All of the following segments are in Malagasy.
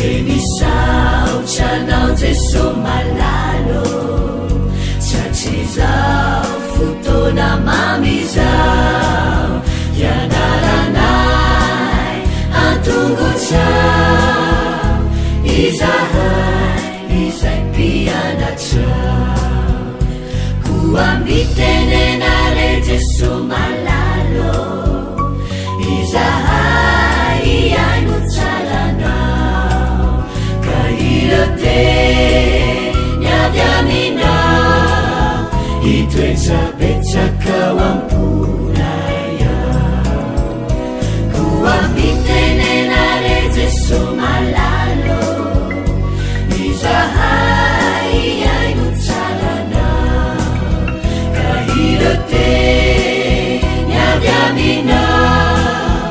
enisaochanao jeso malalo chachizao fotona mamizao yanaranay antongotsao izahay izay mpianatrao koambitenenare jeso malalo izahay iaino tsaranao ka irate niavy aminao itoetsabetsakao amponaya koambitenenare jeso malalo izahay iaino tsaranao ka irate niavy aminao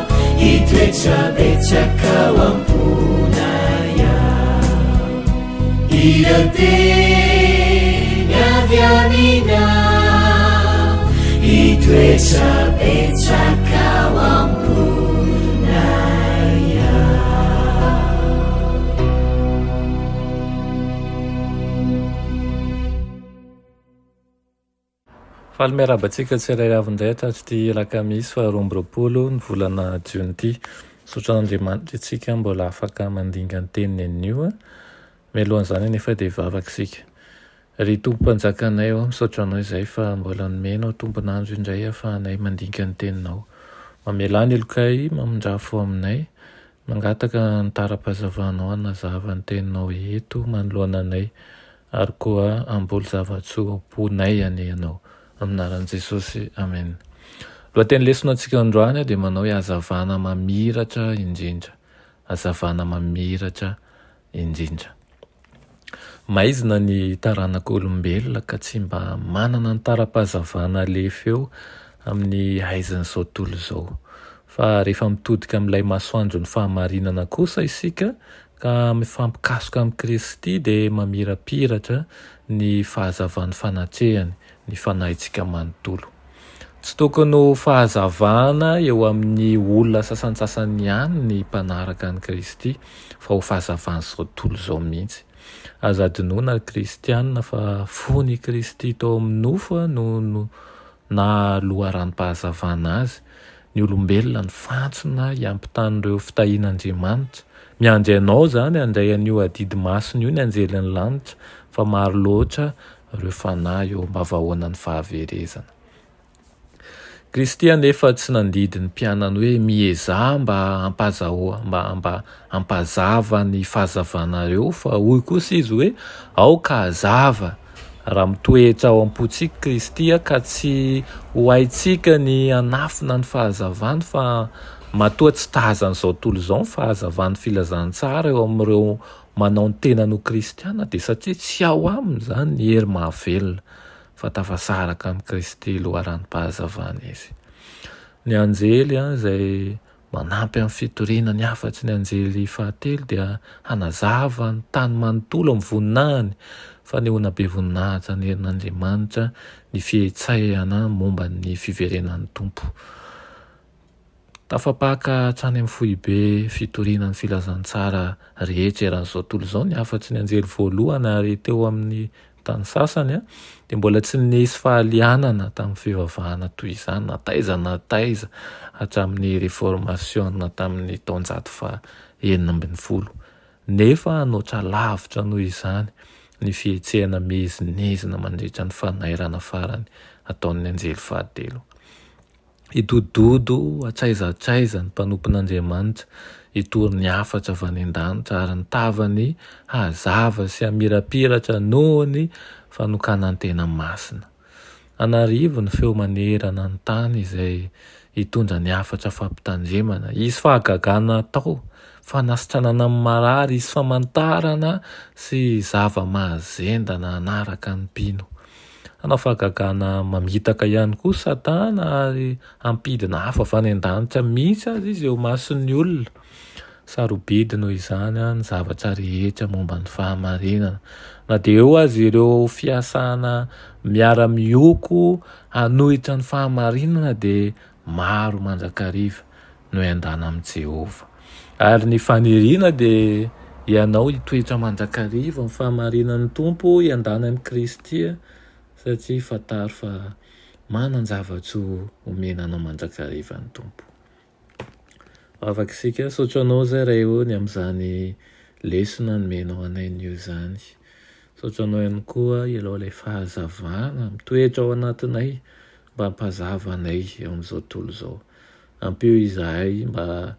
itoetsabetsakao amponaya irate niavy aminao itoetsabetsakao amponaya. Faly miarabantsika tsirairay avindray atratry ty lakamisy faharoambiroapolo ny volana jiony ty. Sotran'Andriamanitra itsika mbola afaka mandinga ny teniny anio mialohan'izany nefa dia vavaka isika. Ry tompo-panjakanay ao misaotra anao izay fa mbola nomenao tompon'andro indray ahafahanay mandinga ny teninao. Mamela ny elokay mamondrafo aminay mangataka ny tara-pahazavanao anazava ny teninao eto manoloana anay ary koa amboly zavatsoa-ponay ane ianao. Aminaran'i Jesosy, amen. Lohateny lesona antsika androany dia manao hoe hazavana mamiratra indrindra. Hazavana mamiratra indrindra. Maizina ny taranak'olombelona ka tsy mba manana ny tara-pahazavana alefa eo amin'ny aizan'izao tontolo izao. Fa rehefa mitodika amin'ilay masoandro ny fahamarinana kosa isika ka mifampikasoka amin'ny Kristy dia mamirapiratra ny fahazavan'ny fanatrehany, ny fanahintsika manontolo. Tsy tokony ho fahazavana eo amin'ny olona sasantsasany ihany ny mpanaraka ny Kristy fa ho fahazavan'izao tontolo izao mihitsy. Aza adinoina kristianina fa fony Kristy tao amin'ny nofo no na loharanom-pahazavana azy. Ny olombelona ny fantsona hiampitan'ireo fitahian'Andriamanitra. Miandry anao zany handray an'io adidy masony io ny anjelan'ny lanitra fa maro loatra ireo fanahy eo mba vahoana ny fahaverezana. Kristy anefa tsy nandidy ny mpianany hoe mieza mba hampazava ny fahazavanareo fa hoy kosa izy hoe aoka hazava. Raha mitoetra ao am-pontsika Kristy ka tsy ho haitsika ny anafina ny fahazavany fa matoa tsy tahazan'izao tontolo izao ny fahazavany filazantsara eo amin'ireo manao ny tenano kristiana dia satria tsy ao aminy zany ny hery mahavelona fa tafasaraka amin'ny Kristy loharanom-pahazavana izy. Ny anjely izay manampy amin'ny fitoriana ny afatsy ny anjely fahatelo dia hanazava ny tany manontolo amin'ny voninahiny fa nehoana be voninahitra ny herin'Andriamanitra ny fihetsehana momba ny fiverenan'ny tompo. Tafapaka hatrany amin'ny foibe fitoriana ny filazantsara rehetra eran'izao tontolo izao ny afatsy ny anjely voalohany ary teo amin'ny tany sasany dia mbola tsy nisy fahalianana tamin'ny fivavahana toy izany nataiza hatramin'ny reformation tamin'ny taonjato faha 19. Nefa anoatra lavitra noho izany ny fihetsehana mezinezina mandritra ny fanairana farany ataon'ny anjely fahatelo. Idododo atsaizatsaiza ny mpanompon'Andriamanitra hitory ny afatra avy any an-danitra ary ny tavany hazava sy hamirapiratra noho ny fanokanany tena masina. Anarivo ny feo manerana ny tany izay hitondra ny afatra fampitandremana. Izy fahagagana atao, fanasitranana amin'ny marary, izy famantarana sy zava-mahazendana anaraka ny mpino. Anao fahagagana mamitaka ihany koa Satana ary ampidina hafa avy any an-danitra mihitsy azy izy eo mason'ny olona. Sarobidy noho izany ny zavatra rehetra momba ny fahamarinana. Na dia eo azy ireo fiasana miara-mioko hanohitra ny fahamarinana dia maro mandrakariva no handana amin'i Jehova. Ary ny faniriana dia ianao hitoetra mandrakariva ny fahamarinan'ny tompo iandany amin'ny Kristy satria fataro fa manan-javatsy omenanao mandrakariva ny tompo. Afaka isika saotranao zay ray eo ny amin'izany lesona nomenao anay nio zany. Saotranao ihany koa ilao ilay fahazavana mitoetra ao anatinay mba hampazava anay eo amin'izao tontolo izao. Ampio izahay mba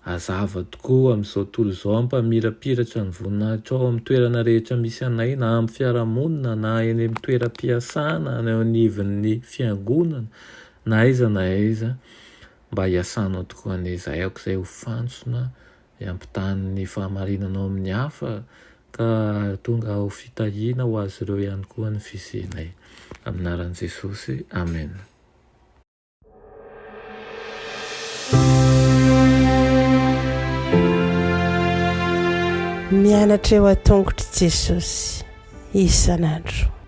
hazava tokoa amin'izao tontolo izao, ampamirapiratra ny voninahitra ao amin'ny toerana rehetra misy anay, na amin'ny fiarahamonina na eny amin'ny toeram-piasana na anivon'ny fiangonana na aiza mba hiasanao tokoa an'izay aoko izay ho fantsona hiampitany ny fahamarinanao amin'ny hafa ka tonga ho fitahiana ho azy ireo ihany koa ny fisianay. Amin'ny anaran'i Jesosy, amen. Mianatra eo an-tongotry Jesosy isan'andro.